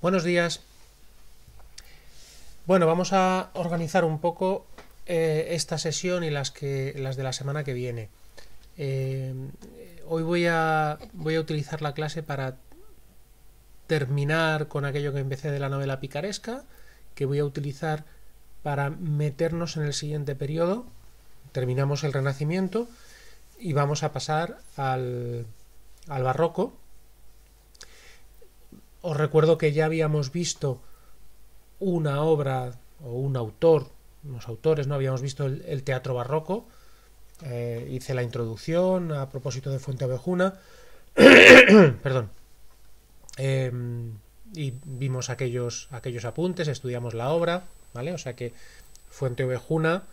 Buenos días. Bueno, vamos a organizar un poco esta sesión y las de la semana que viene. Eh, Hoy voy a utilizar la clase para terminar con aquello que empecé de la novela picaresca, que voy a utilizar para meternos en el siguiente periodo. Terminamos el Renacimiento y vamos a pasar al Barroco. Os recuerdo que ya habíamos visto una obra o un autor, unos autores, no habíamos visto el teatro barroco. Hice la introducción a propósito de Fuenteovejuna. Perdón. Y vimos aquellos apuntes, estudiamos la obra, ¿vale? O sea que Fuenteovejuna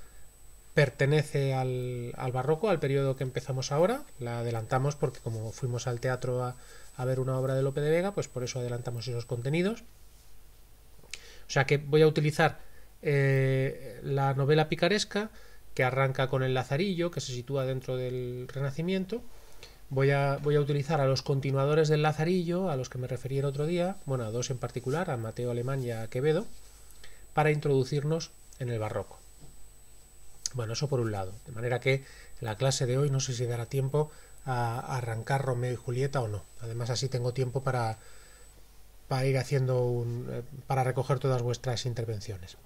pertenece al barroco, al periodo que empezamos ahora. La adelantamos porque como fuimos al teatro a ver una obra de Lope de Vega, pues por eso adelantamos esos contenidos. O sea que voy a utilizar la novela picaresca, que arranca con el Lazarillo, que se sitúa dentro del Renacimiento. Voy a utilizar a los continuadores del Lazarillo, a los que me referí el otro día, bueno, a dos en particular, a Mateo Alemán y a Quevedo, para introducirnos en el barroco. Bueno, eso por un lado. De manera que en la clase de hoy no sé si dará tiempo a arrancar Romeo y Julieta o no. Además, así tengo tiempo para ir haciendo para recoger todas vuestras intervenciones.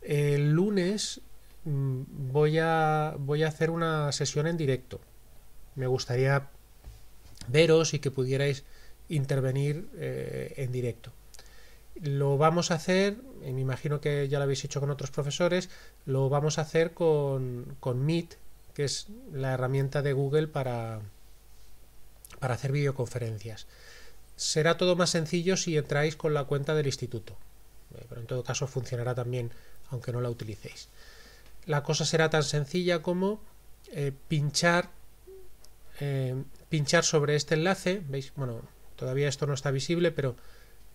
El lunes voy a hacer una sesión en directo. Me gustaría veros y que pudierais intervenir en directo. Lo vamos a hacer, y me imagino que ya lo habéis hecho con otros profesores, lo vamos a hacer con Meet, que es la herramienta de Google para hacer videoconferencias. Será todo más sencillo si entráis con la cuenta del instituto, pero en todo caso funcionará también aunque no la utilicéis. La cosa será tan sencilla como pinchar sobre este enlace. ¿Veis? Bueno, todavía esto no está visible, pero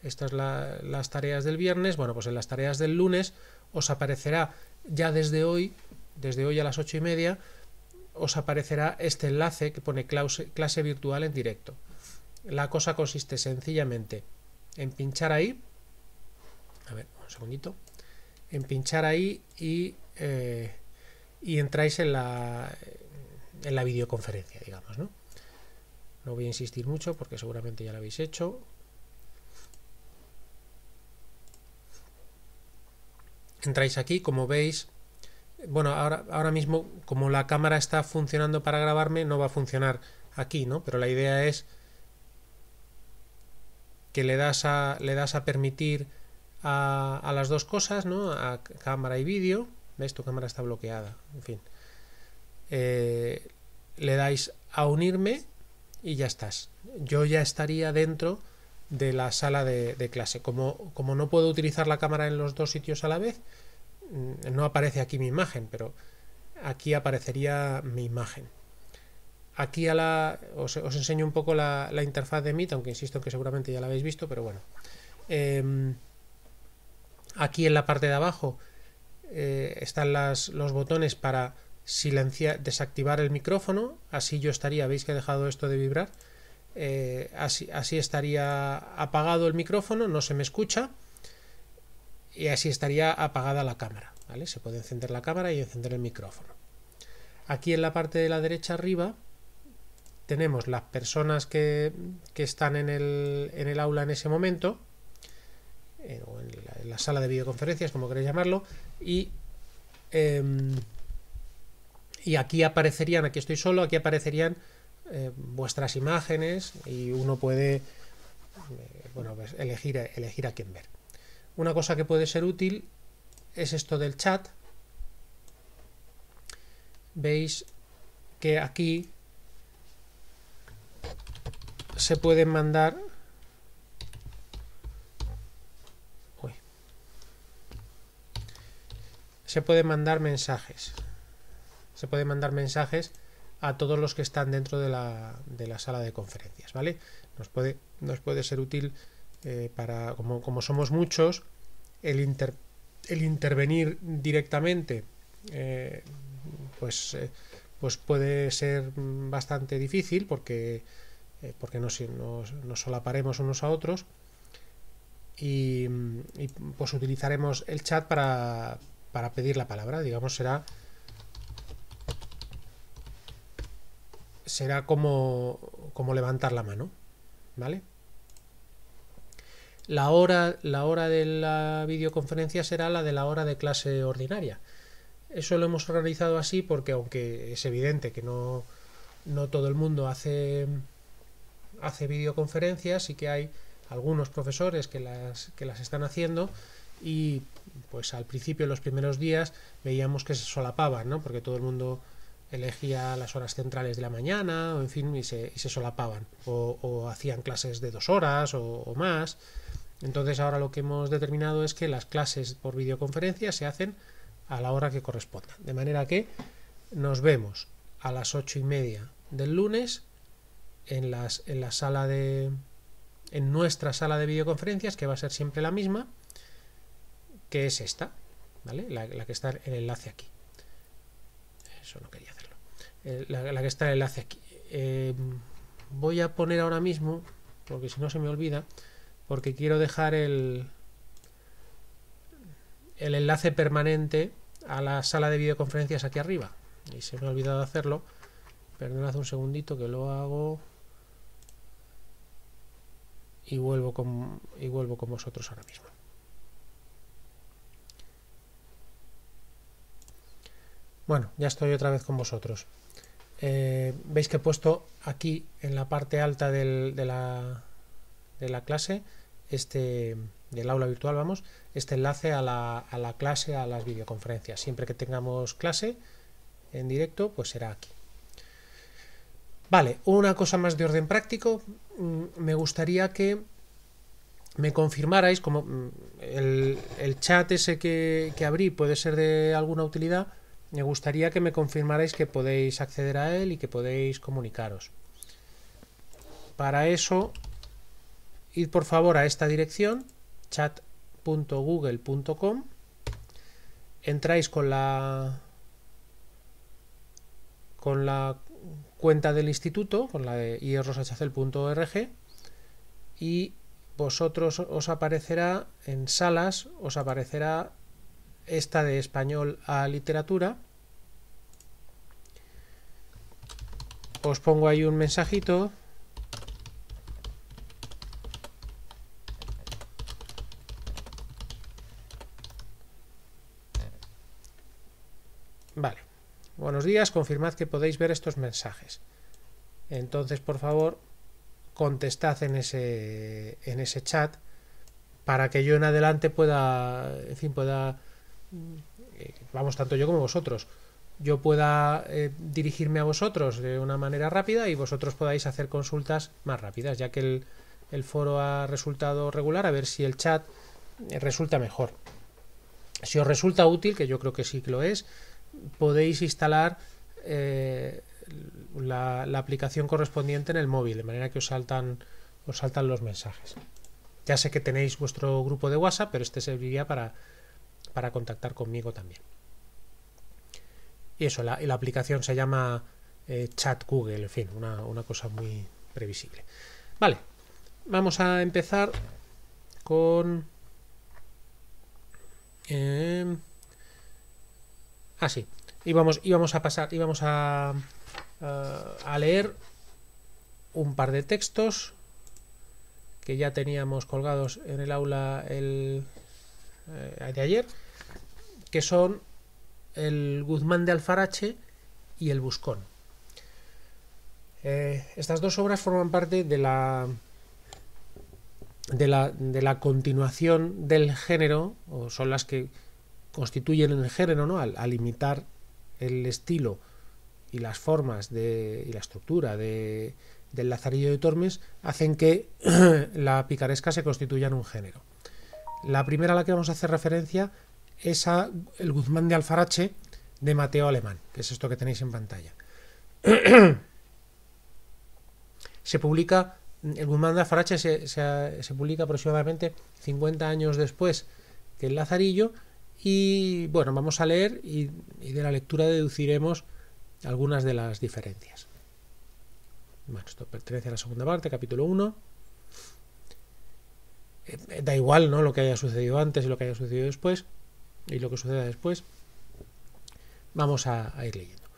estas las tareas del viernes. Bueno, pues en las tareas del lunes os aparecerá ya desde hoy a las 8:30, os aparecerá este enlace que pone clase virtual en directo. La cosa consiste sencillamente en pinchar ahí, a ver, un segundito, en pinchar ahí y entráis en la videoconferencia, digamos, ¿no? No voy a insistir mucho porque seguramente ya lo habéis hecho. Entráis aquí, como veis. Bueno, ahora mismo, como la cámara está funcionando para grabarme, no va a funcionar aquí, ¿no? Pero la idea es que le das a permitir a las dos cosas, ¿no? A cámara y vídeo. ¿Ves? Tu cámara está bloqueada. En fin. Le dais a unirme y ya estás. Yo ya estaría dentro de la sala de clase. Como no puedo utilizar la cámara en los dos sitios a la vez, no aparece aquí mi imagen, pero aquí aparecería mi imagen. Aquí os enseño un poco la interfaz de Meet, aunque insisto en que seguramente ya la habéis visto, pero bueno. Aquí en la parte de abajo están los botones para desactivar el micrófono. Así yo estaría, veis que he dejado esto de vibrar, así estaría apagado el micrófono, no se me escucha, y así estaría apagada la cámara, ¿vale? Se puede encender la cámara y encender el micrófono. Aquí en la parte de la derecha arriba tenemos las personas que están en el aula en ese momento, o en la sala de videoconferencias, como queréis llamarlo, y aquí aparecerían, aquí estoy solo, aquí aparecerían vuestras imágenes y uno puede bueno, pues elegir a quién ver. Una cosa que puede ser útil es esto del chat. Veis que aquí se pueden mandar mensajes. Se pueden mandar mensajes a todos los que están dentro de la sala de conferencias, ¿vale? Nos puede ser útil para, como somos muchos, el intervenir directamente pues puede ser bastante difícil porque nos solaparemos unos a otros, pues utilizaremos el chat para pedir la palabra. Digamos, será como levantar la mano, ¿vale? La hora de la videoconferencia será la de la hora de clase ordinaria. Eso lo hemos organizado así porque, aunque es evidente que no todo el mundo hace videoconferencias, sí que hay algunos profesores que las están haciendo, y pues al principio, los primeros días, veíamos que se solapaban, ¿no? Porque todo el mundo elegía las horas centrales de la mañana, o en fin, y se solapaban, o hacían clases de 2 horas o más. Entonces ahora lo que hemos determinado es que las clases por videoconferencia se hacen a la hora que corresponda, de manera que nos vemos a las 8:30 del lunes en nuestra sala de videoconferencias, que va a ser siempre la misma, que es esta, ¿vale? La que está el enlace aquí. Eso no quería hacerlo. La que está el enlace aquí. Voy a poner ahora mismo, porque si no se me olvida, porque quiero dejar el enlace permanente a la sala de videoconferencias aquí arriba, y se me ha olvidado hacerlo. Perdonad un segundito que lo hago y vuelvo con vosotros ahora mismo. Bueno, ya estoy otra vez con vosotros. Veis que he puesto aquí en la parte alta de la clase, del aula virtual, vamos, este enlace a la clase, a las videoconferencias. Siempre que tengamos clase en directo, pues será aquí. Vale, una cosa más de orden práctico. Me gustaría que me confirmarais, como el chat ese que abrí puede ser de alguna utilidad, me gustaría que me confirmarais que podéis acceder a él y que podéis comunicaros. Para eso, id por favor a esta dirección, chat.google.com, entráis con la cuenta del instituto, con la de ierroshcl.org, y vosotros os aparecerá en salas, os aparecerá esta de español a literatura. Os pongo ahí un mensajito. Vale. Buenos días, confirmad que podéis ver estos mensajes. Entonces, por favor, contestad en ese chat, para que yo en adelante pueda, vamos, tanto yo como vosotros, yo pueda dirigirme a vosotros de una manera rápida y vosotros podáis hacer consultas más rápidas, ya que el foro ha resultado regular. A ver si el chat resulta mejor. Si os resulta útil, que yo creo que sí que lo es, podéis instalar la aplicación correspondiente en el móvil, de manera que os saltan los mensajes. Ya sé que tenéis vuestro grupo de WhatsApp, pero este serviría para contactar conmigo también. Y eso, la aplicación se llama Chat Google, en fin, una cosa muy previsible. Vale, vamos a empezar con... sí, íbamos a leer un par de textos que ya teníamos colgados en el aula de ayer, que son el Guzmán de Alfarache y el Buscón. Estas dos obras forman parte de la continuación del género, o son las que constituyen el género, ¿no? Al imitar el estilo y las formas y la estructura del Lazarillo de Tormes, hacen que la picaresca se constituya en un género. La primera a la que vamos a hacer referencia es a el Guzmán de Alfarache, de Mateo Alemán, que es esto que tenéis en pantalla. Se publica, el Guzmán de Alfarache se publica aproximadamente 50 años después que el Lazarillo, y bueno, vamos a leer y de la lectura deduciremos algunas de las diferencias. Bueno, esto pertenece a la segunda parte, capítulo 1. Da igual, ¿no?, lo que haya sucedido antes y lo que haya sucedido después, y lo que suceda después. Vamos a ir leyendo.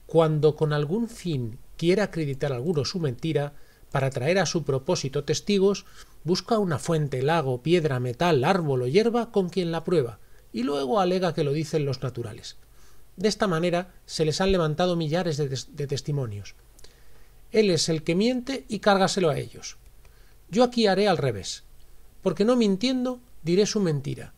Cuando con algún fin quiera acreditar alguno su mentira, para traer a su propósito testigos, busca una fuente, lago, piedra, metal, árbol o hierba con quien la prueba, y luego alega que lo dicen los naturales. De esta manera se les han levantado millares de testimonios. Él es el que miente y cárgaselo a ellos. Yo aquí haré al revés, porque no mintiendo diré su mentira,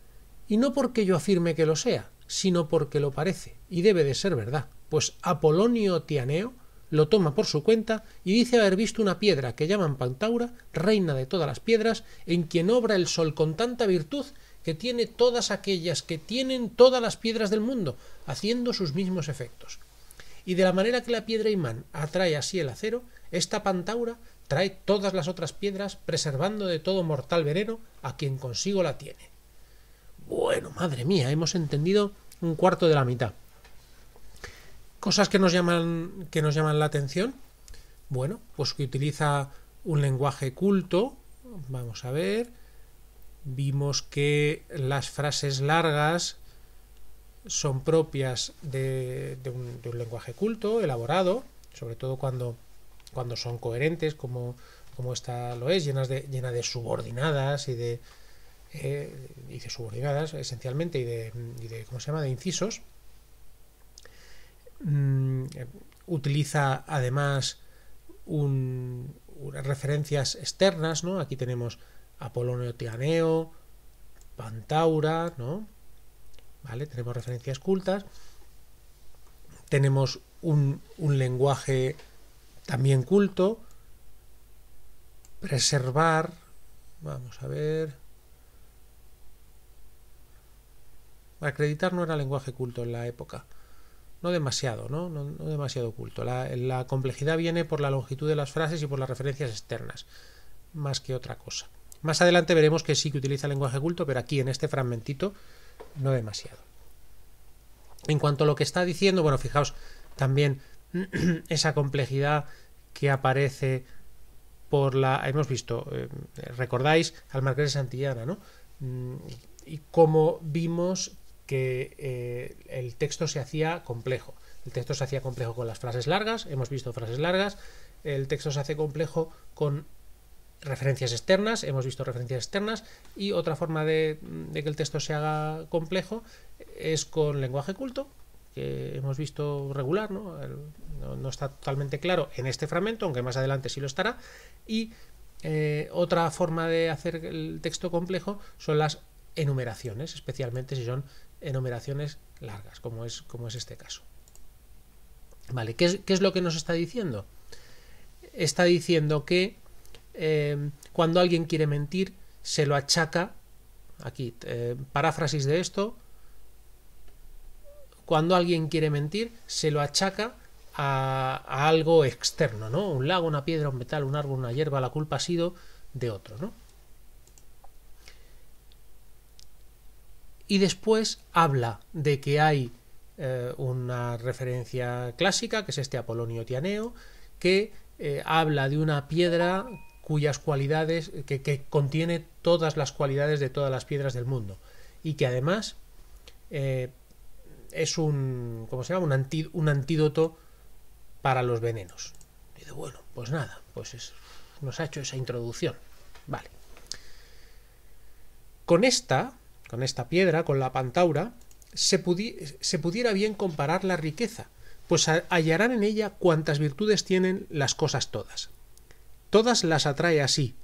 y no porque yo afirme que lo sea, sino porque lo parece, y debe de ser verdad, pues Apolonio Tianeo lo toma por su cuenta y dice haber visto una piedra que llaman Pantaura, reina de todas las piedras, en quien obra el sol con tanta virtud que tiene todas aquellas que tienen todas las piedras del mundo, haciendo sus mismos efectos. Y de la manera que la piedra imán atrae así el acero, esta Pantaura trae todas las otras piedras, preservando de todo mortal veneno a quien consigo la tiene. Bueno, madre mía, hemos entendido un cuarto de la mitad. Cosas que nos llaman la atención. Bueno, pues que utiliza un lenguaje culto. Vamos a ver. Vimos que las frases largas son propias de un lenguaje culto, elaborado, sobre todo cuando son coherentes, como esta lo es, llena de subordinadas y de subordinadas esencialmente, y de ¿cómo se llama?, de incisos. Utiliza además referencias externas, ¿no? Aquí tenemos Apolonio Tianeo, Pantaura, ¿no? ¿Vale? Tenemos referencias cultas. Tenemos un lenguaje también culto. Preservar. Vamos a ver. Acreditar no era lenguaje culto en la época. No demasiado, ¿no? No demasiado culto. La complejidad viene por la longitud de las frases y por las referencias externas, más que otra cosa. Más adelante veremos que sí que utiliza lenguaje culto, pero aquí en este fragmentito no demasiado. En cuanto a lo que está diciendo, bueno, fijaos también esa complejidad que aparece por hemos visto, recordáis al Marqués de Santillana, ¿no? Y cómo vimos que el texto se hacía complejo. El texto se hacía complejo con las frases largas, hemos visto frases largas. El texto se hace complejo con referencias externas, hemos visto referencias externas. Y otra forma de que el texto se haga complejo es con lenguaje culto, que hemos visto regular, ¿no? No está totalmente claro en este fragmento, aunque más adelante sí lo estará. Y otra forma de hacer el texto complejo son las enumeraciones, especialmente si son enumeraciones largas, como es este caso. Vale, ¿qué es lo que nos está diciendo? Está diciendo que cuando alguien quiere mentir, se lo achaca, aquí, paráfrasis de esto, cuando alguien quiere mentir, se lo achaca a algo externo, ¿no? Un lago, una piedra, un metal, un árbol, una hierba, la culpa ha sido de otro, ¿no? Y después habla de que hay una referencia clásica, que es este Apolonio Tianeo, que habla de una piedra cuyas cualidades, que contiene todas las cualidades de todas las piedras del mundo, y que además es un, ¿cómo se llama?, un antídoto para los venenos. Y de bueno, pues nada, pues nos ha hecho esa introducción. Vale. Con esta piedra, con la Pantaura, se pudiera bien comparar la riqueza, pues hallarán en ella cuantas virtudes tienen las cosas todas. Todas las atrae así,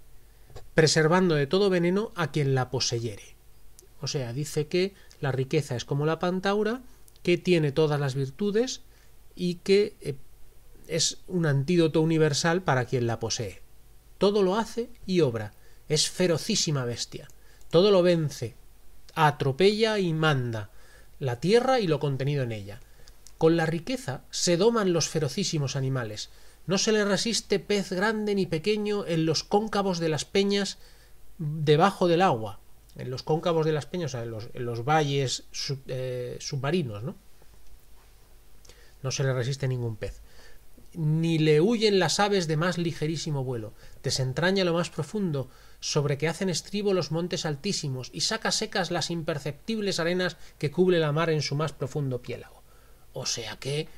preservando de todo veneno a quien la poseyere. O sea, dice que la riqueza es como la Pantaura, que tiene todas las virtudes y que es un antídoto universal para quien la posee. Todo lo hace y obra. Es ferocísima bestia. Todo lo vence, atropella y manda la tierra y lo contenido en ella. Con la riqueza se doman los ferocísimos animales. No se le resiste pez grande ni pequeño en los cóncavos de las peñas debajo del agua. En los cóncavos de las peñas, o sea, en los valles submarinos, ¿no? No se le resiste ningún pez. Ni le huyen las aves de más ligerísimo vuelo. Desentraña lo más profundo sobre que hacen estribo los montes altísimos y saca secas las imperceptibles arenas que cubre la mar en su más profundo piélago. O sea que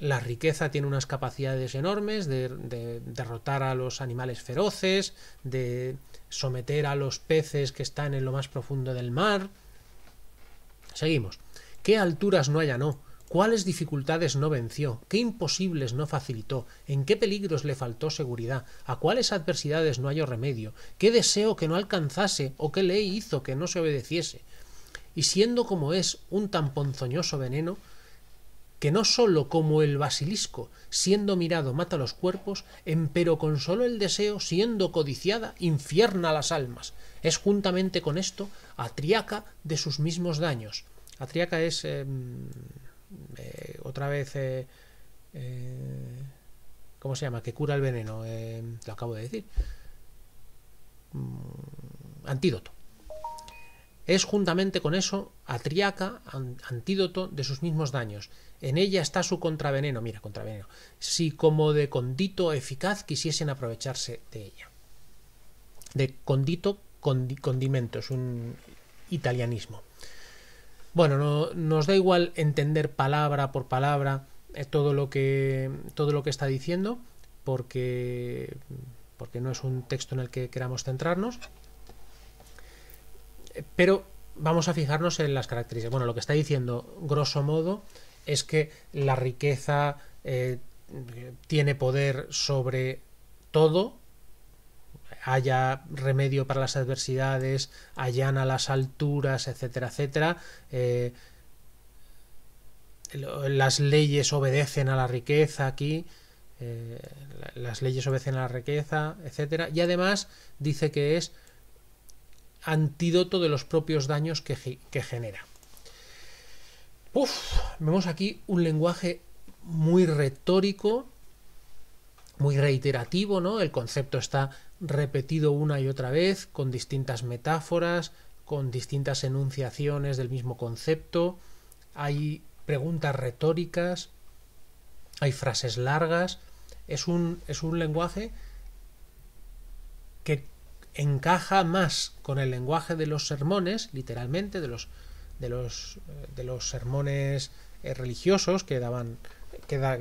la riqueza tiene unas capacidades enormes de derrotar a los animales feroces, de someter a los peces que están en lo más profundo del mar. Seguimos. ¿Qué alturas no allanó? ¿Cuáles dificultades no venció? ¿Qué imposibles no facilitó? ¿En qué peligros le faltó seguridad? ¿A cuáles adversidades no halló remedio? ¿Qué deseo que no alcanzase o qué ley hizo que no se obedeciese? Y siendo como es un tan ponzoñoso veneno, que no sólo como el basilisco, siendo mirado mata los cuerpos, empero con solo el deseo, siendo codiciada, infierna las almas. Es juntamente con esto atriaca de sus mismos daños. Atriaca es otra vez ¿cómo se llama? Que cura el veneno, lo acabo de decir. Antídoto. Es juntamente con eso atriaca, antídoto de sus mismos daños. En ella está su contraveneno, mira, contraveneno, si como de condito eficaz quisiesen aprovecharse de ella. De condito, condimento, es un italianismo. Bueno, no, nos da igual entender palabra por palabra todo lo que está diciendo, porque no es un texto en el que queramos centrarnos. Pero vamos a fijarnos en las características. Bueno, lo que está diciendo, grosso modo, es que la riqueza tiene poder sobre todo, haya remedio para las adversidades, allana las alturas, etcétera, etcétera. Las leyes obedecen a la riqueza aquí, las leyes obedecen a la riqueza, etcétera. Y además dice que es antídoto de los propios daños que genera. Vemos aquí un lenguaje muy retórico, muy reiterativo, ¿no? El concepto está repetido una y otra vez, con distintas metáforas, con distintas enunciaciones del mismo concepto. Hay preguntas retóricas, hay frases largas. Es un lenguaje que encaja más con el lenguaje de los sermones, literalmente, de los sermones religiosos que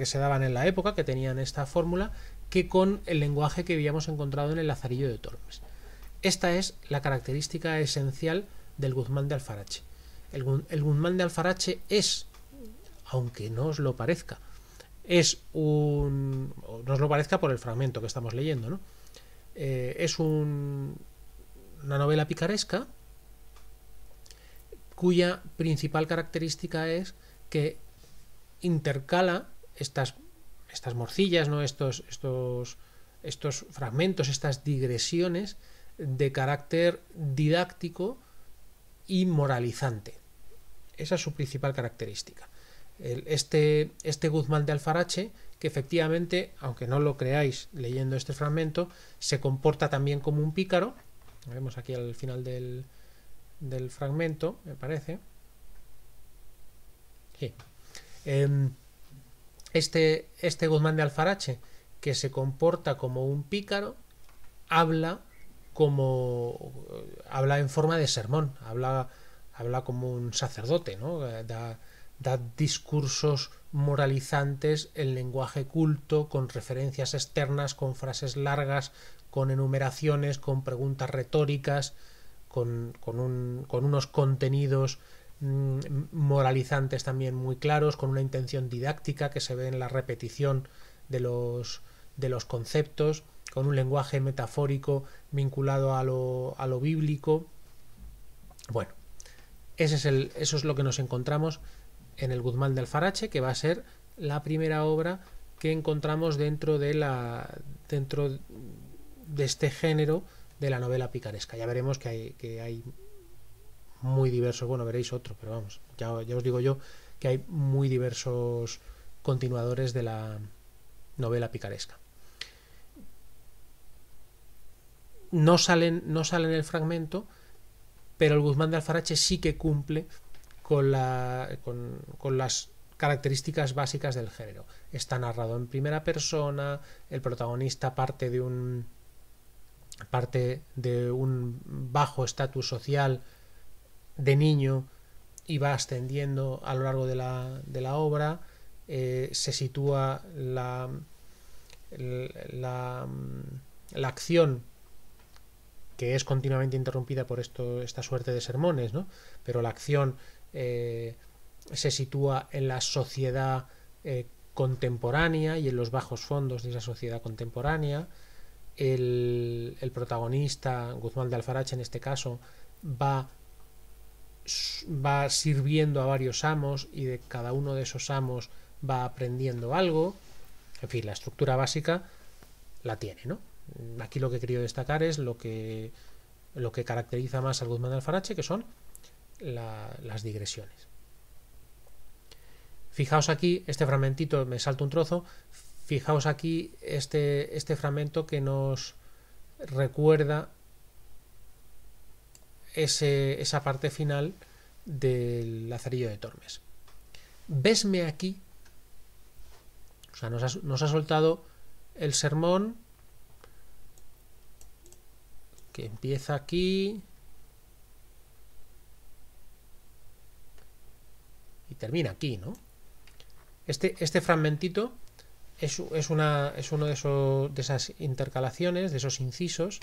se daban en la época, que tenían esta fórmula, que con el lenguaje que habíamos encontrado en el Lazarillo de Tormes. Esta es la característica esencial del Guzmán de Alfarache. El Guzmán de Alfarache es, aunque no os lo parezca, no os lo parezca por el fragmento que estamos leyendo, ¿no? Es una novela picaresca cuya principal característica es que intercala estas morcillas, ¿no? estos fragmentos, estas digresiones de carácter didáctico y moralizante. Esa es su principal característica. Este Guzmán de Alfarache, que efectivamente, aunque no lo creáis leyendo este fragmento, se comporta también como un pícaro. Lo vemos aquí al final del fragmento, me parece. Sí. Este Guzmán de Alfarache, que se comporta como un pícaro, habla en forma de sermón, habla como un sacerdote, ¿no? Da discursos moralizantes en lenguaje culto, con referencias externas, con frases largas, con enumeraciones, con preguntas retóricas, con unos contenidos moralizantes también muy claros, con una intención didáctica que se ve en la repetición de los conceptos, con un lenguaje metafórico vinculado a lo bíblico. Bueno, eso es lo que nos encontramos en el Guzmán de Alfarache, que va a ser la primera obra que encontramos dentro de este género de la novela picaresca. Ya veremos que hay muy diversos, bueno, veréis otro, pero vamos, ya os digo yo que hay muy diversos continuadores de la novela picaresca. No salen en el fragmento, pero el Guzmán de Alfarache sí que cumple con las características básicas del género. Está narrado en primera persona, el protagonista parte de un parte de un bajo estatus social de niño y va ascendiendo a lo largo de la obra. Se sitúa la acción, que es continuamente interrumpida por esta suerte de sermones, ¿no? Pero la acción se sitúa en la sociedad contemporánea y en los bajos fondos de esa sociedad contemporánea. El protagonista, Guzmán de Alfarache en este caso, va sirviendo a varios amos y de cada uno de esos amos va aprendiendo algo. En fin, la estructura básica la tiene, ¿no? Aquí lo que he querido destacar es lo que caracteriza más al Guzmán de Alfarache, que son las digresiones. Fijaos aquí, este fragmentito, me salto un trozo, fijaos aquí este fragmento que nos recuerda esa parte final del Lazarillo de Tormes. Vesme aquí, o sea, nos ha soltado el sermón que empieza aquí y termina aquí, ¿no? Este fragmentito es uno de esas intercalaciones, de esos incisos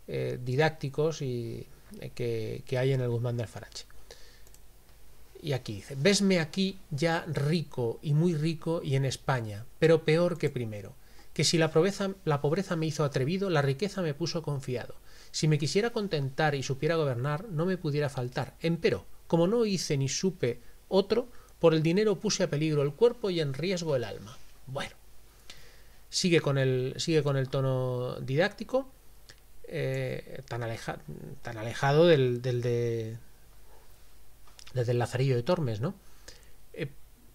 didácticos y que hay en el Guzmán de Alfarache. Y aquí dice: vesme aquí ya rico y muy rico y en España, pero peor que primero, que si la pobreza me hizo atrevido, la riqueza me puso confiado. Si me quisiera contentar y supiera gobernar, no me pudiera faltar. Empero, como no hice ni supe otro, por el dinero puse a peligro el cuerpo y en riesgo el alma. Bueno, sigue con el tono didáctico, tan alejado del Lazarillo de Tormes, ¿no?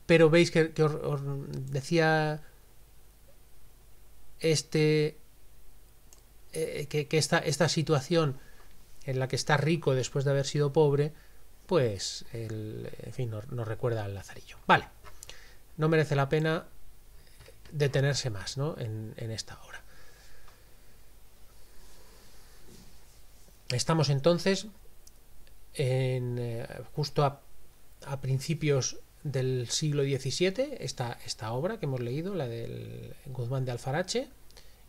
Pero veis que os decía que esta situación en la que está rico después de haber sido pobre, pues en fin, nos recuerda al Lazarillo. Vale, no merece la pena detenerse más, ¿no? en esta obra. Estamos entonces justo a principios del siglo XVII, esta obra que hemos leído, la del Guzmán de Alfarache,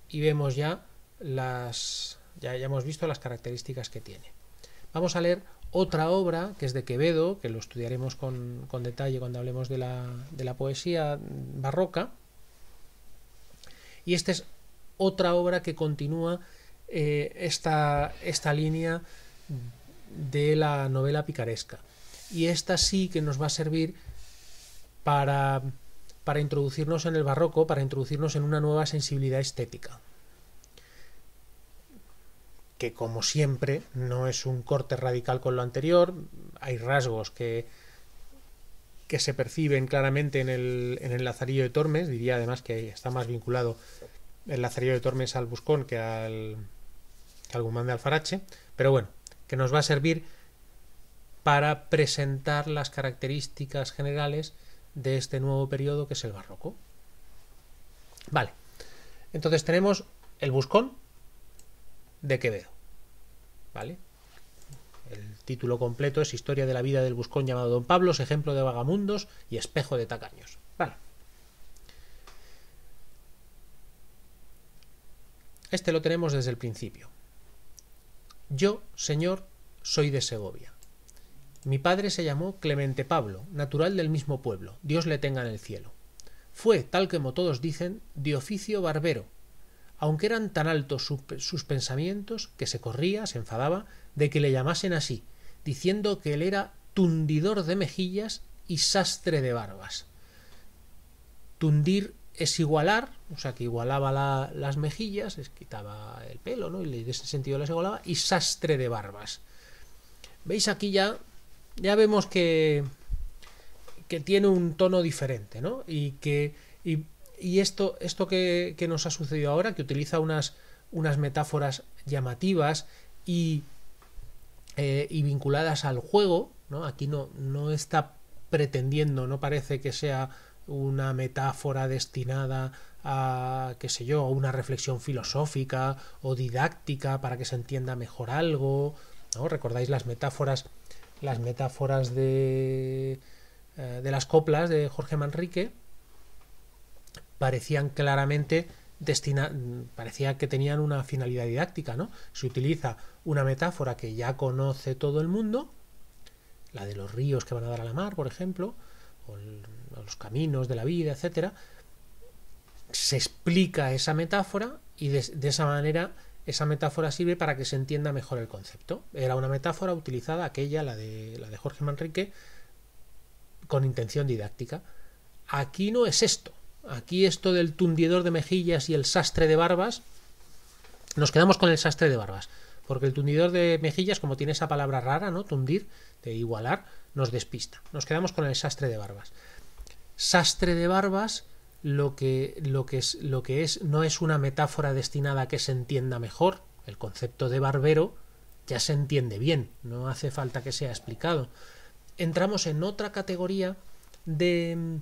y vemos ya hemos visto las características que tiene. Vamos a leer otra obra que es de Quevedo, que lo estudiaremos con detalle cuando hablemos de la poesía barroca, y esta es otra obra que continúa esta línea de la novela picaresca, y esta sí que nos va a servir para introducirnos en el barroco, para introducirnos en una nueva sensibilidad estética, que como siempre no es un corte radical con lo anterior. Hay rasgos que se perciben claramente en el Lazarillo de Tormes. Diría además que está más vinculado el Lazarillo de Tormes al Buscón que al Guzmán de Alfarache, pero bueno, que nos va a servir para presentar las características generales de este nuevo periodo que es el barroco. Vale, entonces tenemos el Buscón de Quevedo, ¿vale? El título completo es Historia de la vida del Buscón llamado Don Pablos, ejemplo de vagamundos y espejo de tacaños. Vale. Este lo tenemos desde el principio. Yo, señor, soy de Segovia. Mi padre se llamó Clemente Pablo, natural del mismo pueblo, Dios le tenga en el cielo. Fue, tal como todos dicen, de oficio barbero, aunque eran tan altos sus pensamientos que se corría, se enfadaba, de que le llamasen así, diciendo que él era tundidor de mejillas y sastre de barbas. Tundir es igualar, o sea que igualaba las mejillas, les quitaba el pelo, ¿no? Y en ese sentido las igualaba, y sastre de barbas. ¿Veis? Aquí ya vemos que tiene un tono diferente, ¿no? Y esto que nos ha sucedido ahora, que utiliza unas metáforas llamativas y vinculadas al juego, ¿no? Aquí no está pretendiendo, no parece que sea una metáfora destinada a, qué sé yo, a una reflexión filosófica o didáctica para que se entienda mejor algo, ¿no? ¿Recordáis las metáforas de las coplas de Jorge Manrique? Parecían claramente parecía que tenían una finalidad didáctica, ¿no? Se utiliza una metáfora que ya conoce todo el mundo, la de los ríos que van a dar a la mar, por ejemplo, o los caminos de la vida, etcétera. Se explica esa metáfora y de esa manera esa metáfora sirve para que se entienda mejor el concepto. Era una metáfora utilizada, aquella, la de Jorge Manrique, con intención didáctica. Aquí no es esto. Aquí esto del tundidor de mejillas y el sastre de barbas, nos quedamos con el sastre de barbas, porque el tundidor de mejillas, como tiene esa palabra rara, ¿no? Tundir, de igualar, nos despista. Nos quedamos con el sastre de barbas. Sastre de barbas, lo que es no es una metáfora destinada a que se entienda mejor. El concepto de barbero ya se entiende bien, no hace falta que sea explicado. Entramos en otra categoría de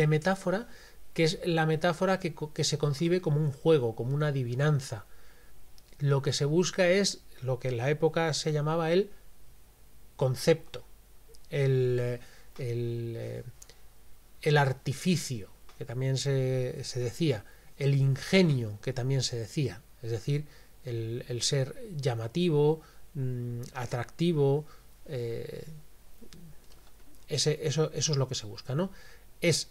metáfora, que es la metáfora que se concibe como un juego, como una adivinanza. Lo que se busca es lo que en la época se llamaba el concepto, el artificio, que también se decía, el ingenio, que también se decía, es decir, el ser llamativo, atractivo, eso es lo que se busca, ¿no? Es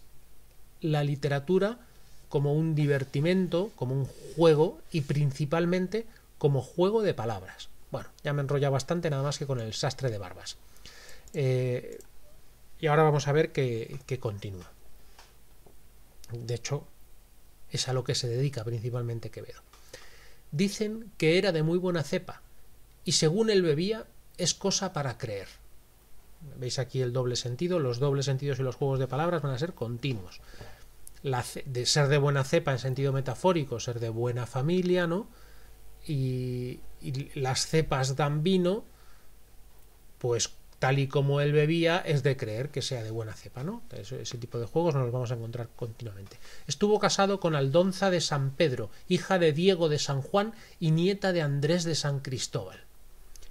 la literatura como un divertimento, como un juego y principalmente como juego de palabras. Bueno, ya me he enrollado bastante, nada más que con el sastre de barbas. Y ahora vamos a ver que continúa. De hecho, es a lo que se dedica principalmente Quevedo. Dicen que era de muy buena cepa y según él bebía es cosa para creer. Veis aquí el doble sentido, los dobles sentidos y los juegos de palabras van a ser continuos. De ser de buena cepa en sentido metafórico, ser de buena familia, ¿no? Y las cepas dan vino, pues tal y como él bebía, es de creer que sea de buena cepa, ¿no? Ese tipo de juegos nos los vamos a encontrar continuamente. Estuvo casado con Aldonza de San Pedro, hija de Diego de San Juan y nieta de Andrés de San Cristóbal.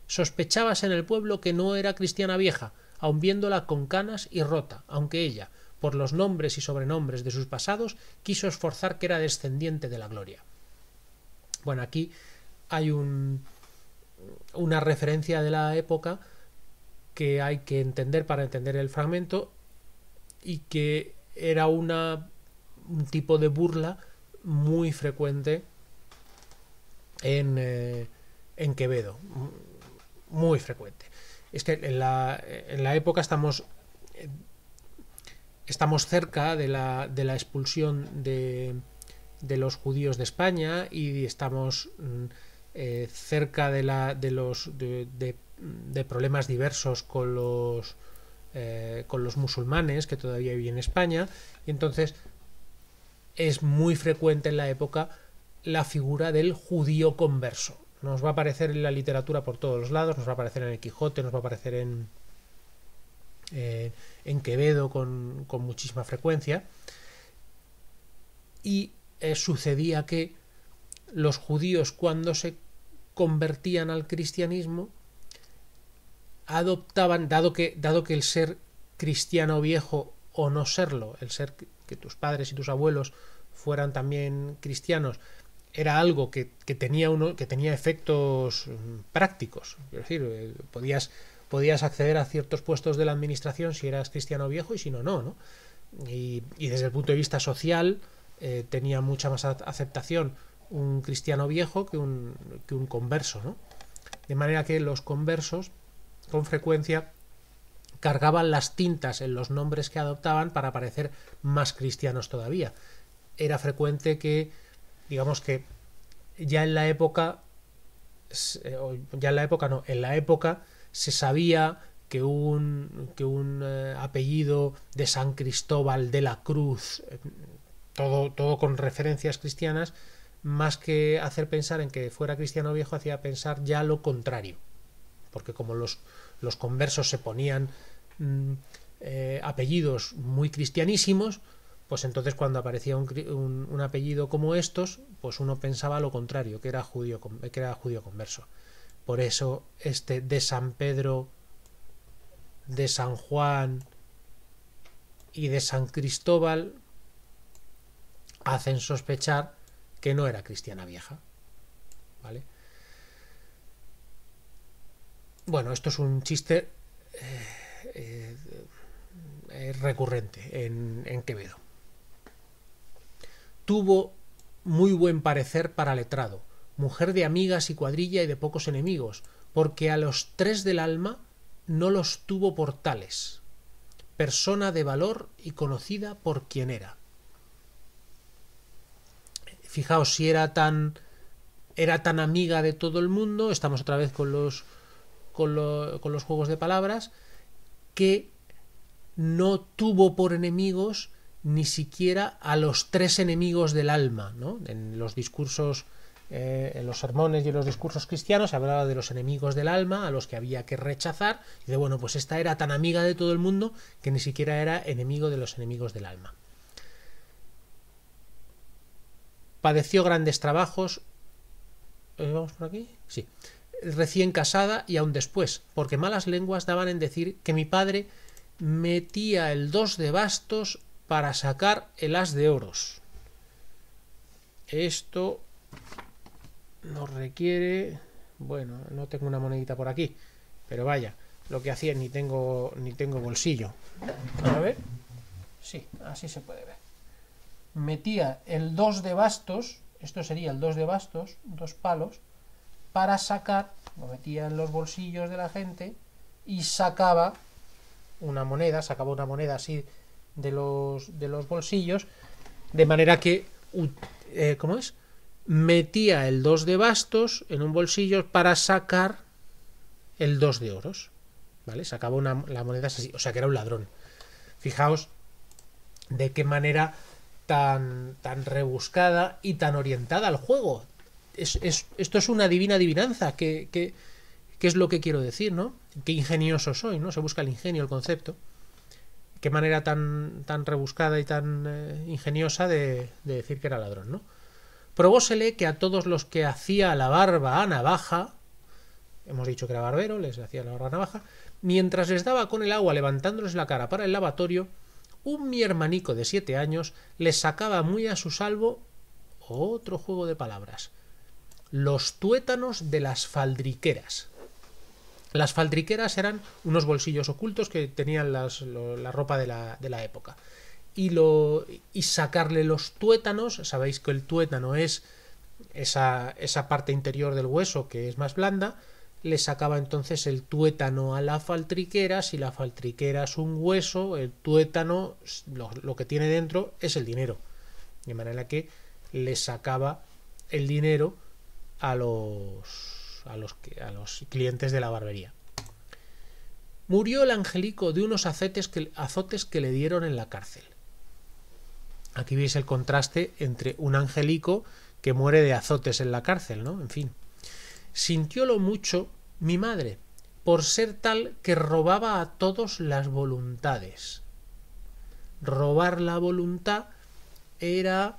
Sospechabas en el pueblo que no era cristiana vieja, aun viéndola con canas y rota, aunque ella, por los nombres y sobrenombres de sus pasados, quiso esforzar que era descendiente de la gloria. Bueno, aquí hay una referencia de la época que hay que entender para entender el fragmento y que era un tipo de burla muy frecuente en Quevedo, muy frecuente. Es que en la época estamos cerca de la expulsión de los judíos de España y estamos cerca de problemas diversos con los musulmanes que todavía viven en España, y entonces es muy frecuente en la época la figura del judío converso. Nos va a aparecer en la literatura por todos los lados, nos va a aparecer en el Quijote, nos va a aparecer en Quevedo con muchísima frecuencia, y sucedía que los judíos, cuando se convertían al cristianismo, adoptaban, dado que el ser cristiano viejo o no serlo, el ser que tus padres y tus abuelos fueran también cristianos, era algo que tenía efectos prácticos. Es decir, podías acceder a ciertos puestos de la administración si eras cristiano viejo y si no, no. Y desde el punto de vista social tenía mucha más aceptación un cristiano viejo que un converso, ¿no? De manera que los conversos con frecuencia cargaban las tintas en los nombres que adoptaban para parecer más cristianos todavía. Era frecuente que, digamos que en la época se sabía que un apellido de San Cristóbal de la Cruz, todo con referencias cristianas, más que hacer pensar en que fuera cristiano viejo, hacía pensar ya lo contrario, porque como los conversos se ponían apellidos muy cristianísimos, pues entonces cuando aparecía un apellido como estos, pues uno pensaba lo contrario, que era judío converso. Por eso este de San Pedro, de San Juan y de San Cristóbal hacen sospechar que no era cristiana vieja, ¿vale? Bueno, esto es un chiste recurrente en Quevedo. Tuvo muy buen parecer para letrado, mujer de amigas y cuadrilla y de pocos enemigos, porque a los tres del alma no los tuvo por tales, persona de valor y conocida por quien era. Fijaos, si era tan amiga de todo el mundo, estamos otra vez con los juegos de palabras, que no tuvo por enemigos ni siquiera a los tres enemigos del alma, ¿no? En los discursos, en los sermones y en los discursos cristianos se hablaba de los enemigos del alma, a los que había que rechazar, y de bueno, pues esta era tan amiga de todo el mundo que ni siquiera era enemigo de los enemigos del alma. Padeció grandes trabajos, ¿vamos por aquí? Sí. Recién casada y aún después, porque malas lenguas daban en decir que mi padre metía el 2 de bastos para sacar el as de oros. Esto nos requiere... Bueno, no tengo una monedita por aquí, pero vaya, lo que hacía, ni tengo bolsillo. A ver, sí, así se puede ver. Metía el 2 de bastos, esto sería el 2 de bastos, 2 palos, para sacar, lo metía en los bolsillos de la gente y sacaba una moneda así de los bolsillos, de manera que, ¿cómo es? Metía el 2 de bastos en un bolsillo para sacar el 2 de oros, ¿vale? Sacaba la moneda así, o sea que era un ladrón. Fijaos de qué manera tan rebuscada y tan orientada al juego. Esto es una divina adivinanza, que es lo que quiero decir, ¿no? Qué ingenioso soy, ¿no? Se busca el ingenio, el concepto. Qué manera tan rebuscada y tan ingeniosa de decir que era ladrón, ¿no? Probósele que a todos los que hacía la barba a navaja, hemos dicho que era barbero, les hacía la barba a navaja, mientras les daba con el agua levantándoles la cara para el lavatorio, un mi hermanico de 7 años les sacaba muy a su salvo otro juego de palabras: los tuétanos de las faldriqueras. Las faldriqueras eran unos bolsillos ocultos que tenían la ropa de la época. Y sacarle los tuétanos, sabéis que el tuétano es esa parte interior del hueso que es más blanda, le sacaba entonces el tuétano a la faltriquera. Si la faltriquera es un hueso, el tuétano, lo que tiene dentro es el dinero. De manera que le sacaba el dinero a los clientes de la barbería. Murió el angelico de unos azotes que le dieron en la cárcel. Aquí veis el contraste entre un angelico que muere de azotes en la cárcel, ¿no? En fin. Sintiólo mucho mi madre, por ser tal que robaba a todos las voluntades. Robar la voluntad era,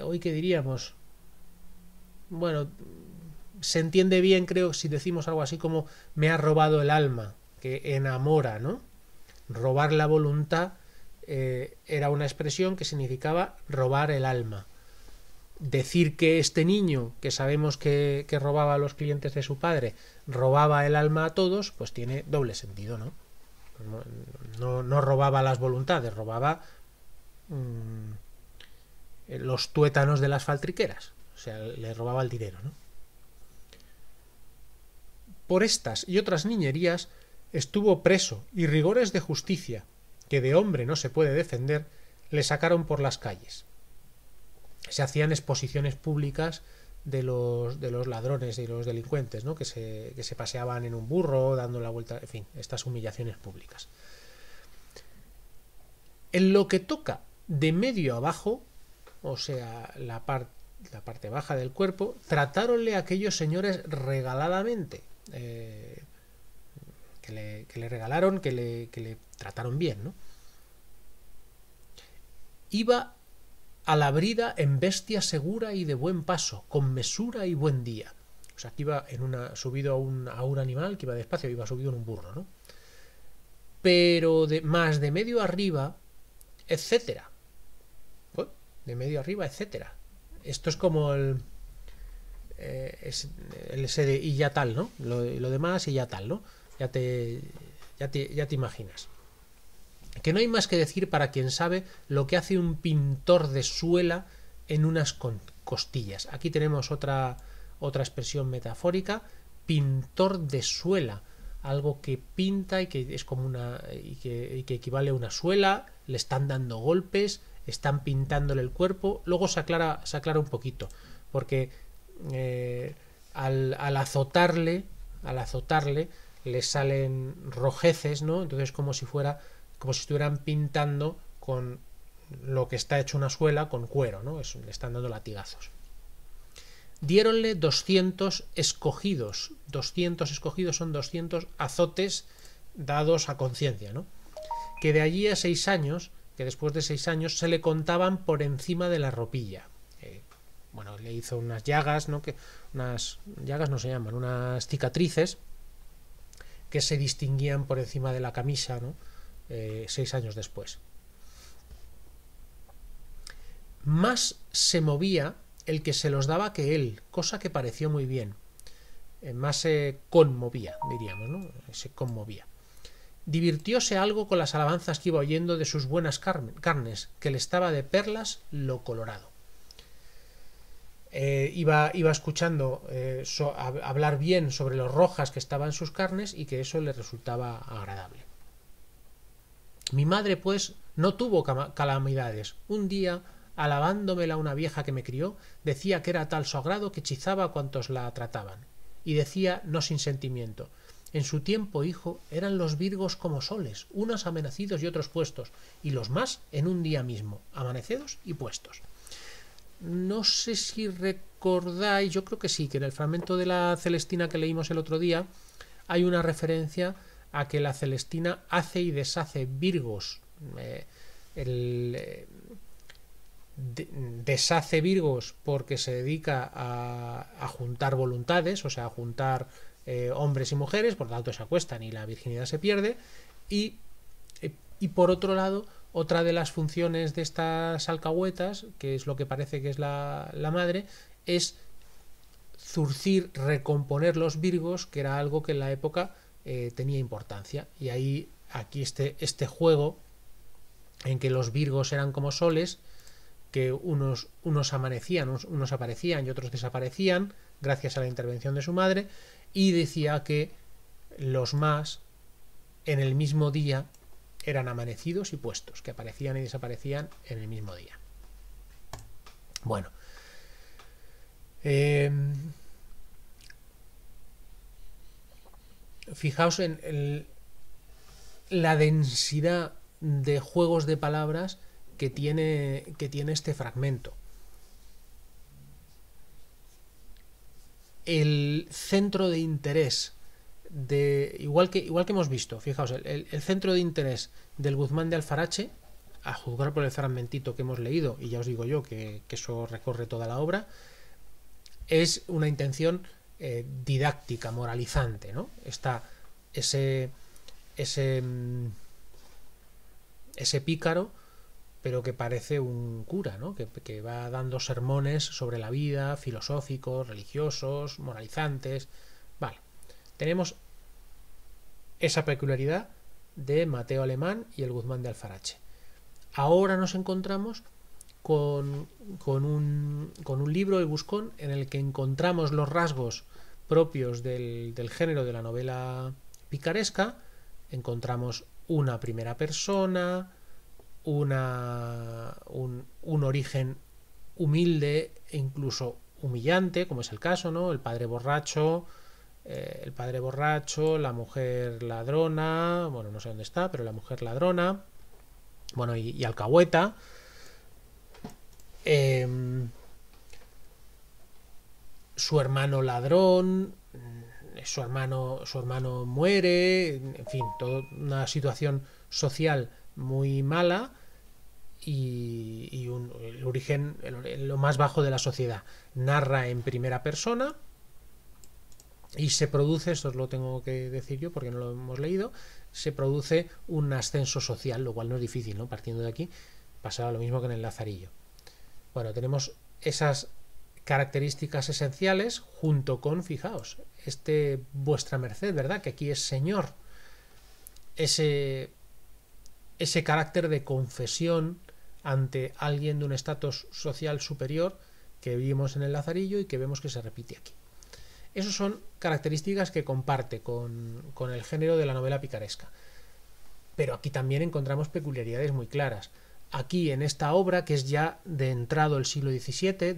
hoy qué diríamos, bueno, se entiende bien, creo, si decimos algo así como me ha robado el alma, que enamora, ¿no? Robar la voluntad era una expresión que significaba robar el alma. Decir que este niño, que sabemos que robaba a los clientes de su padre, robaba el alma a todos, pues tiene doble sentido, ¿no? No robaba las voluntades, robaba los tuétanos de las faltriqueras, o sea, le robaba el dinero, ¿no? Por estas y otras niñerías estuvo preso, y rigores de justicia, que de hombre no se puede defender, le sacaron por las calles. Se hacían exposiciones públicas de los ladrones y los delincuentes, ¿no? que se paseaban en un burro, dando la vuelta, en fin, estas humillaciones públicas. En lo que toca de medio abajo, o sea, la parte baja del cuerpo, tratáronle a aquellos señores regaladamente, que que le regalaron, que le trataron bien, ¿no? Iba a la brida en bestia segura y de buen paso, con mesura y buen día. O sea, que iba subido a un animal que iba despacio, iba subido en un burro, ¿no? Pero más de medio arriba, etcétera. Bueno, de medio arriba, etcétera. Esto es como el ese de y ya tal, ¿no? Lo demás y ya tal, ¿no? Ya te imaginas. Que no hay más que decir para quien sabe lo que hace un pintor de suela en unas costillas. Aquí tenemos otra expresión metafórica, pintor de suela, algo que pinta y que es como y que equivale a una suela, le están dando golpes, están pintándole el cuerpo. Luego se aclara un poquito, porque al azotarle le salen rojeces, ¿no? Entonces como si estuvieran pintando con lo que está hecho una suela, con cuero, ¿no? Le están dando latigazos. Diéronle 200 escogidos. 200 escogidos son 200 azotes dados a conciencia, ¿no? Que de allí a 6 años, que después de 6 años, se le contaban por encima de la ropilla. Bueno, le hizo unas llagas, ¿no? Unas llagas no se llaman, unas cicatrices que se distinguían por encima de la camisa, ¿no? 6 años después. Más se movía el que se los daba que él, cosa que pareció muy bien. Más se conmovía, diríamos, ¿no? Se conmovía. Divirtióse algo con las alabanzas que iba oyendo de sus buenas carnes, que le estaba de perlas lo colorado. Iba escuchando hablar bien sobre lo rojas que estaban sus carnes y que eso le resultaba agradable. Mi madre, pues, no tuvo calamidades. Un día, alabándomela una vieja que me crió, decía que era tal su agrado que hechizaba a cuantos la trataban. Y decía, no sin sentimiento: en su tiempo, hijo, eran los virgos como soles, unos amanecidos y otros puestos, y los más en un día mismo, amanecidos y puestos. No sé si recordáis, yo creo que sí, que en el fragmento de la Celestina que leímos el otro día hay una referencia a que la Celestina hace y deshace virgos. Deshace virgos porque se dedica a juntar voluntades, o sea, a juntar hombres y mujeres, por lo tanto se acuestan y la virginidad se pierde. Y por otro lado, otra de las funciones de estas alcahuetas, que es lo que parece que es la madre, es zurcir, recomponer los virgos, que era algo que en la época tenía importancia. Y ahí, aquí este juego en que los virgos eran como soles, que unos amanecían, unos aparecían y otros desaparecían gracias a la intervención de su madre, y decía que los más en el mismo día eran amanecidos y puestos, que aparecían y desaparecían en el mismo día. Bueno, fijaos en la densidad de juegos de palabras que tiene este fragmento. El centro de interés igual que hemos visto, fijaos, el centro de interés del Guzmán de Alfarache, a juzgar por el fragmentito que hemos leído, y ya os digo yo que eso recorre toda la obra, es una intención didáctica, moralizante, ¿no? Está ese pícaro, pero que parece un cura, ¿no? Que va dando sermones sobre la vida, filosóficos, religiosos, moralizantes. Vale, tenemos esa peculiaridad de Mateo Alemán y el Guzmán de Alfarache. Ahora nos encontramos con un libro, El Buscón, en el que encontramos los rasgos propios del género de la novela picaresca. Encontramos una primera persona, un origen humilde e incluso humillante, como es el caso, ¿no? El padre borracho, la mujer ladrona, bueno, no sé dónde está, pero la mujer ladrona, bueno, y alcahueta. Su hermano ladrón, su hermano muere, en fin, toda una situación social muy mala y el origen, lo más bajo de la sociedad. Narra en primera persona y se produce, esto os lo tengo que decir yo porque no lo hemos leído, se produce un ascenso social, lo cual no es difícil, ¿no? Partiendo de aquí, pasará lo mismo que en el Lazarillo. Bueno, tenemos esas características esenciales junto con, fijaos, vuestra merced, ¿verdad? Que aquí es señor. Ese carácter de confesión ante alguien de un estatus social superior que vimos en el Lazarillo y que vemos que se repite aquí. Esas son características que comparte con el género de la novela picaresca. Pero aquí también encontramos peculiaridades muy claras. Aquí en esta obra, que es ya de entrado el siglo XVII,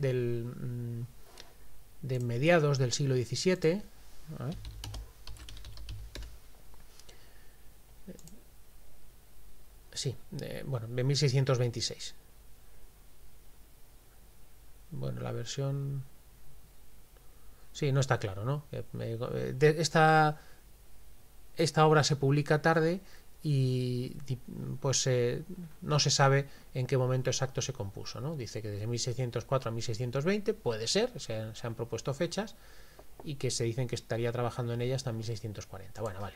de mediados del siglo XVII, sí, de 1626. Bueno, la versión... Sí, no está claro, ¿no? Esta obra se publica tarde y pues no se sabe en qué momento exacto se compuso, ¿no? Dice que desde 1604 a 1620, puede ser, se han propuesto fechas y que se dicen que estaría trabajando en ella hasta 1640. Bueno, vale.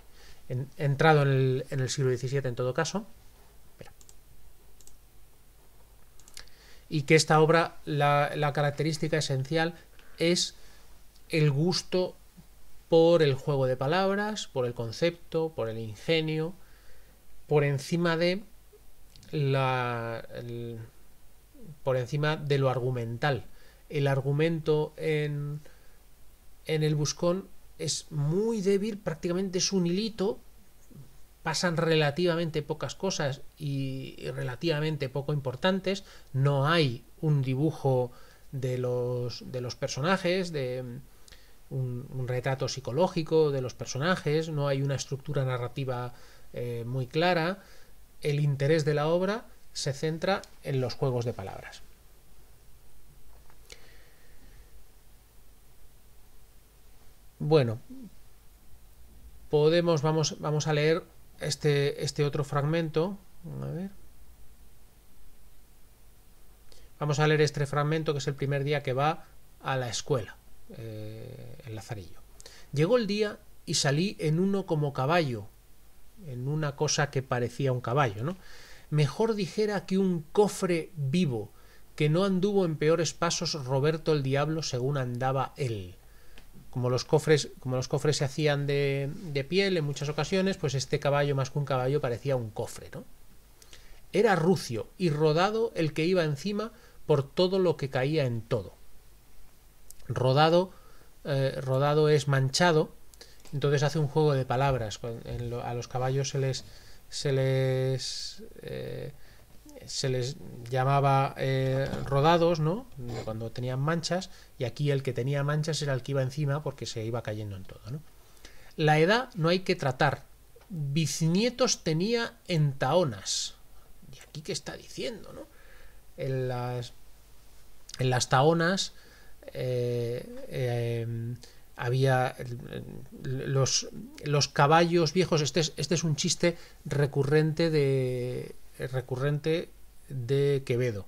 Entrado en el siglo XVII en todo caso. Y que esta obra, la característica esencial es el gusto por el juego de palabras, por el concepto, por el ingenio, por encima de por encima de lo argumental. El argumento en el Buscón es muy débil, prácticamente es un hilito, pasan relativamente pocas cosas y relativamente poco importantes, no hay un dibujo de los personajes, de un retrato psicológico de los personajes, no hay una estructura narrativa muy clara. El interés de la obra se centra en los juegos de palabras. Bueno, vamos a leer este otro fragmento. A ver. Vamos a leer este fragmento, que es el primer día que va a la escuela, el Lazarillo. Llegó el día y salí en uno como caballo, en una cosa que parecía un caballo, ¿no? Mejor dijera que un cofre vivo, que no anduvo en peores pasos Roberto el Diablo según andaba él. Como los cofres se hacían de piel en muchas ocasiones, pues este caballo, más que un caballo, parecía un cofre, ¿no? Era rucio y rodado el que iba encima por todo lo que caía en todo. Rodado es manchado, entonces hace un juego de palabras. A los caballos se les llamaba rodados, ¿no? Cuando tenían manchas, y aquí el que tenía manchas era el que iba encima porque se iba cayendo en todo, ¿no? La edad no hay que tratar. Bisnietos tenía en Tahonas. ¿Y aquí qué está diciendo, no? En las Tahonas había los caballos viejos. Este es un chiste recurrente de Quevedo.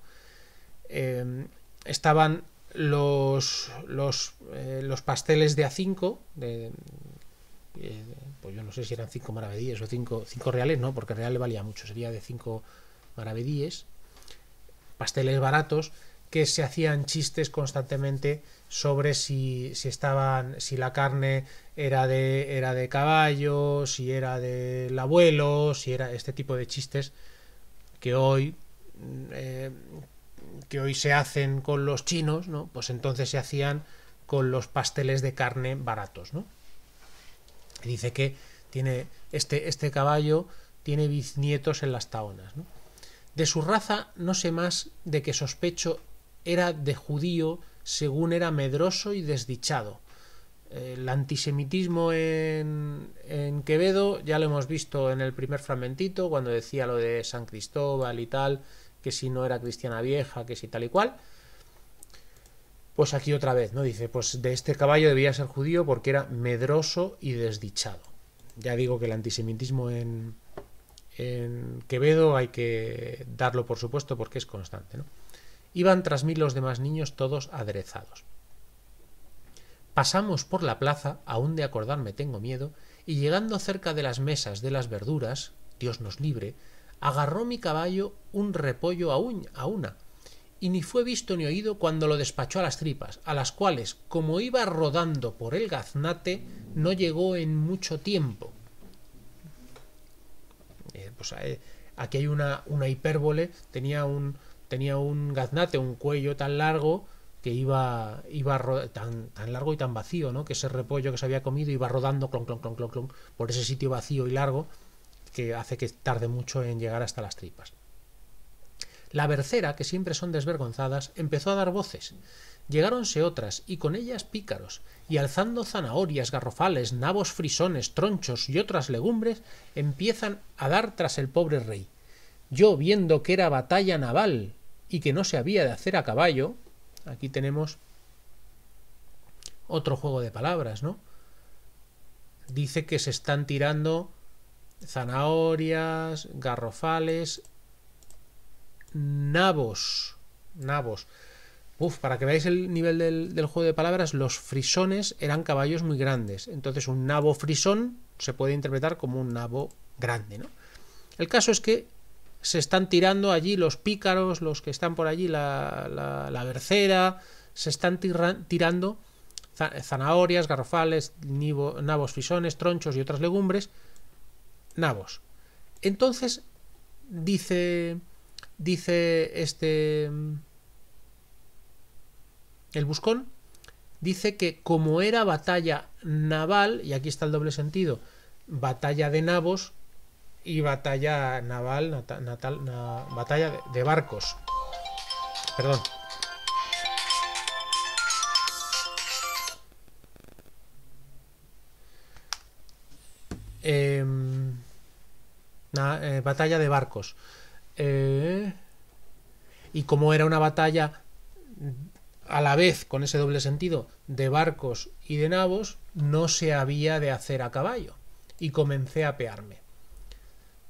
Estaban los pasteles de A5, pues yo no sé si eran 5 maravedíes o 5 reales, no, porque real le valía mucho, sería de 5 maravedíes, pasteles baratos, que se hacían chistes constantemente sobre si la carne era de caballo, si era del abuelo, si era este tipo de chistes que hoy se hacen con los chinos, ¿no? Pues entonces se hacían con los pasteles de carne baratos, ¿no? Dice que tiene este caballo tiene bisnietos en las Tahonas, ¿no? De su raza no sé más de que sospecho era de judío según era medroso y desdichado. El antisemitismo en Quevedo ya lo hemos visto en el primer fragmentito, cuando decía lo de San Cristóbal y tal, que si no era cristiana vieja, que si tal y cual. Pues aquí otra vez, ¿no? Dice, pues de este caballo debía ser judío porque era medroso y desdichado. Ya digo que el antisemitismo en Quevedo hay que darlo por supuesto porque es constante, ¿no? Iban tras mí los demás niños todos aderezados. Pasamos por la plaza, aún de acordarme tengo miedo, y llegando cerca de las mesas de las verduras, Dios nos libre, agarró mi caballo un repollo a una, y ni fue visto ni oído cuando lo despachó a las tripas, a las cuales, como iba rodando por el gaznate, no llegó en mucho tiempo. Aquí hay una hipérbole, tenía un gaznate, un cuello tan largo que iba tan largo y tan vacío, ¿no? Que ese repollo que se había comido iba rodando clon, clon, clon, clon, clon, por ese sitio vacío y largo que hace que tarde mucho en llegar hasta las tripas. La bercera, que siempre son desvergonzadas, empezó a dar voces. Llegáronse otras, y con ellas pícaros, y alzando zanahorias, garrofales, nabos frisones, tronchos y otras legumbres, empiezan a dar tras el pobre rey. Yo, viendo que era batalla naval y que no se había de hacer a caballo, aquí tenemos otro juego de palabras, ¿no? Dice que se están tirando zanahorias, garrofales, nabos. Para que veáis el nivel del juego de palabras, los frisones eran caballos muy grandes. Entonces un nabo frisón se puede interpretar como un nabo grande, ¿no? El caso es que se están tirando allí los pícaros, los que están por allí, la bercera, se están tirando zanahorias, garrofales, nabos frisones, tronchos y otras legumbres. Nabos. Entonces dice el buscón, dice que como era batalla naval, y aquí está el doble sentido, batalla de nabos y batalla naval, batalla de barcos. Perdón. Batalla de barcos. Y como era una batalla a la vez, con ese doble sentido, de barcos y de nabos, no se había de hacer a caballo. Y comencé a apearme.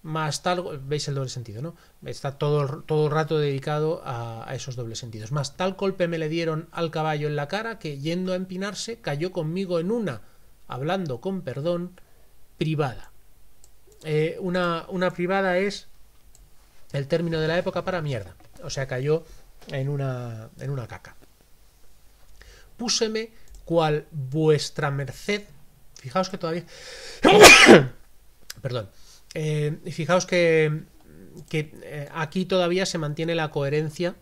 Más tal, veis el doble sentido, ¿no? Está todo el rato dedicado a esos dobles sentidos. Más tal golpe me le dieron al caballo en la cara que, yendo a empinarse, cayó conmigo en una, hablando con perdón, privada. Una privada es el término de la época para mierda. O sea, cayó en una caca. Púseme cual vuestra merced. Fijaos que todavía... Perdón. Fijaos que aquí todavía se mantiene la coherencia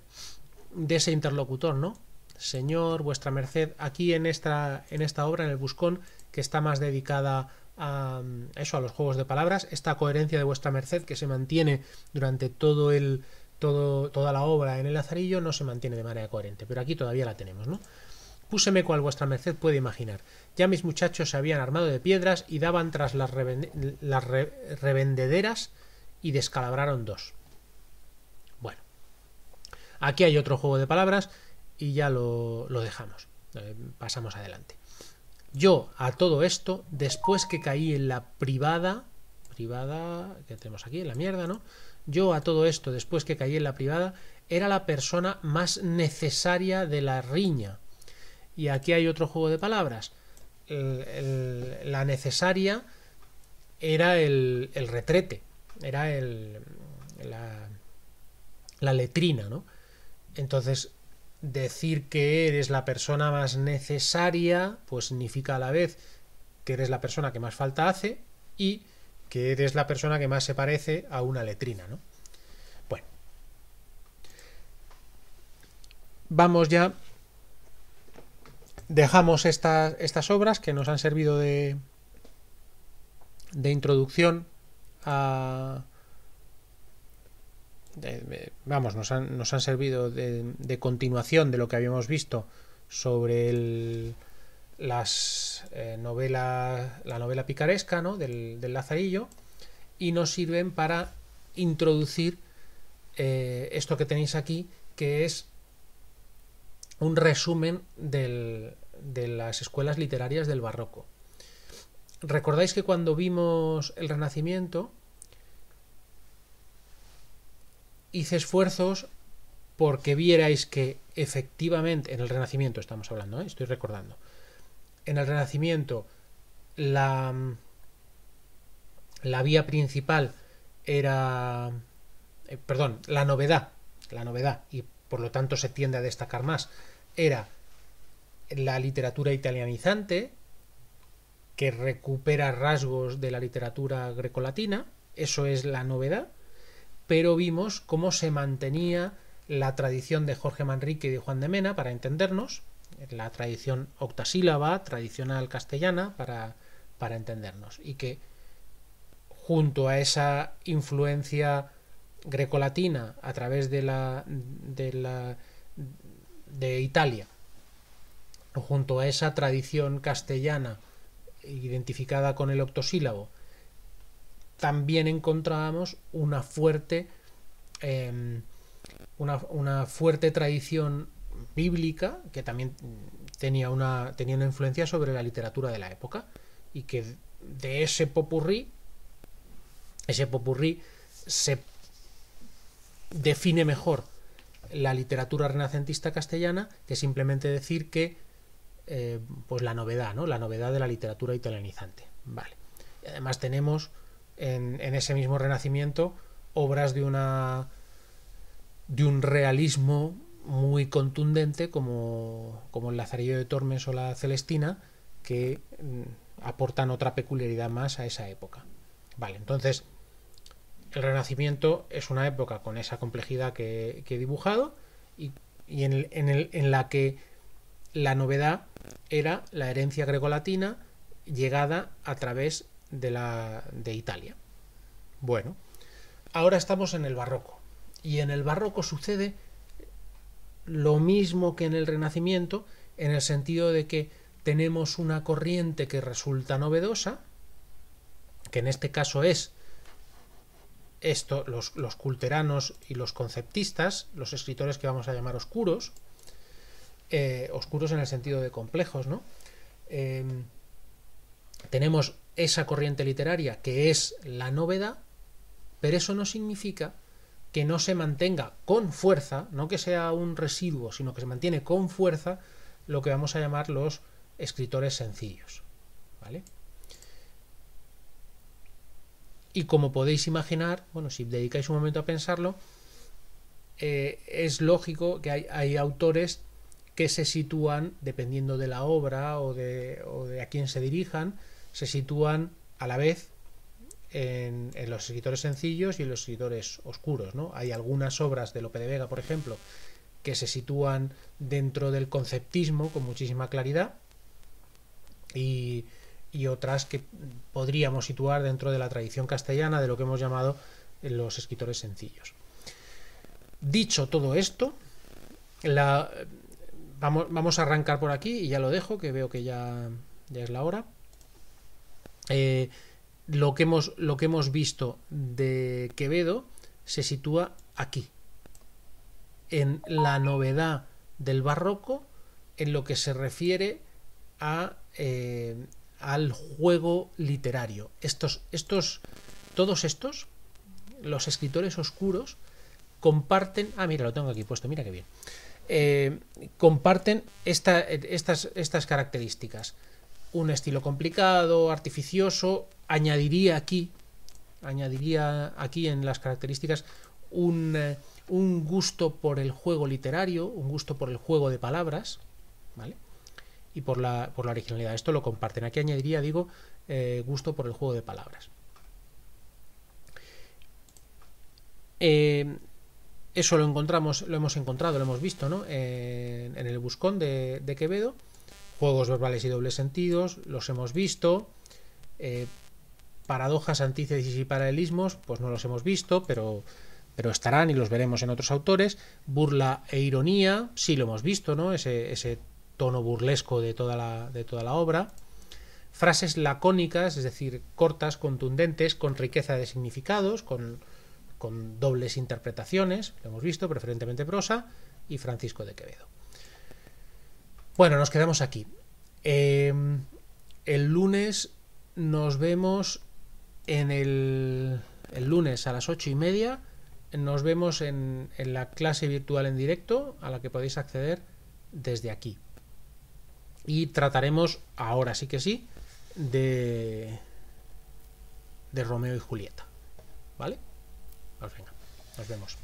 de ese interlocutor, ¿no? Señor, vuestra merced. Aquí en esta obra, en el Buscón, que está más dedicada a eso, a los juegos de palabras, esta coherencia de vuestra merced que se mantiene durante toda la obra en el Lazarillo no se mantiene de manera coherente, pero aquí todavía la tenemos, ¿no? Púseme cual vuestra merced puede imaginar. Ya mis muchachos se habían armado de piedras y daban tras las revendederas y descalabraron dos. Bueno, aquí hay otro juego de palabras y ya lo dejamos. Pasamos adelante. Yo a todo esto, después que caí en la privada, que tenemos aquí, en la mierda, ¿no? Yo a todo esto, después que caí en la privada, era la persona más necesaria de la riña. Y aquí hay otro juego de palabras. La necesaria era el retrete, era la letrina, ¿no? Entonces, decir que eres la persona más necesaria, pues significa a la vez que eres la persona que más falta hace y que eres la persona que más se parece a una letrina, ¿no? Bueno, vamos ya. Dejamos estas obras que nos han servido de introducción a... nos han servido de continuación de lo que habíamos visto sobre la novela picaresca, ¿no? del Lazarillo, y nos sirven para introducir esto que tenéis aquí, que es un resumen de las escuelas literarias del barroco. ¿Recordáis que cuando vimos el Renacimiento hice esfuerzos porque vierais que efectivamente, en el Renacimiento estamos hablando, estoy recordando, en el Renacimiento la vía principal era, la novedad, y por lo tanto se tiende a destacar más, era la literatura italianizante, que recupera rasgos de la literatura grecolatina, eso es la novedad, pero vimos cómo se mantenía la tradición de Jorge Manrique y de Juan de Mena, para entendernos, la tradición octasílaba, tradicional castellana, para entendernos, y que junto a esa influencia grecolatina a través de Italia, junto a esa tradición castellana identificada con el octosílabo, también encontrábamos una fuerte tradición bíblica que también tenía una influencia sobre la literatura de la época, y que de ese popurrí se define mejor la literatura renacentista castellana que simplemente decir que pues la novedad, ¿no? La novedad de la literatura italianizante. Vale. Y además tenemos en ese mismo Renacimiento obras de un realismo muy contundente como el Lazarillo de Tormes o la Celestina, que aportan otra peculiaridad más a esa época. Vale, entonces el Renacimiento es una época con esa complejidad que he dibujado, y en la que la novedad era la herencia grecolatina llegada a través de Italia. Bueno, ahora estamos en el barroco, y en el barroco sucede lo mismo que en el Renacimiento, en el sentido de que tenemos una corriente que resulta novedosa, que en este caso es los culteranos y los conceptistas, los escritores que vamos a llamar oscuros, oscuros en el sentido de complejos, ¿no? Tenemos esa corriente literaria que es la novedad, pero eso no significa que no se mantenga con fuerza, no que sea un residuo, sino que se mantiene con fuerza lo que vamos a llamar los escritores sencillos, ¿vale? Y como podéis imaginar, bueno, si dedicáis un momento a pensarlo, es lógico que hay autores que se sitúan, dependiendo de la obra o de a quién se dirijan, se sitúan a la vez en los escritores sencillos y en los escritores oscuros, ¿no? Hay algunas obras de Lope de Vega, por ejemplo, que se sitúan dentro del conceptismo con muchísima claridad, y otras que podríamos situar dentro de la tradición castellana, de lo que hemos llamado los escritores sencillos. Dicho todo esto, vamos a arrancar por aquí, y ya lo dejo, que veo que ya es la hora. Lo que hemos visto de Quevedo se sitúa aquí, en la novedad del barroco, en lo que se refiere al juego literario. Todos estos, los escritores oscuros, comparten... Ah, mira, lo tengo aquí puesto, mira qué bien. Comparten estas características. Un estilo complicado, artificioso. Añadiría aquí en las características un gusto por el juego literario, un gusto por el juego de palabras, ¿vale? Y por la originalidad. Esto lo comparten. Aquí añadiría, gusto por el juego de palabras. Eso lo hemos encontrado, lo hemos visto, ¿no? En el Buscón de Quevedo. Juegos verbales y dobles sentidos, los hemos visto. Paradojas, antítesis y paralelismos, pues no los hemos visto, pero estarán y los veremos en otros autores. Burla e ironía, sí lo hemos visto, ¿no? Ese tono burlesco de toda la obra. Frases lacónicas, es decir, cortas, contundentes, con riqueza de significados, con dobles interpretaciones, lo hemos visto, preferentemente prosa, y Francisco de Quevedo. Bueno, nos quedamos aquí. El lunes nos vemos el lunes a las 8:30. Nos vemos en la clase virtual en directo a la que podéis acceder desde aquí. Y trataremos, ahora sí que sí, de Romeo y Julieta. ¿Vale? Pues venga, nos vemos.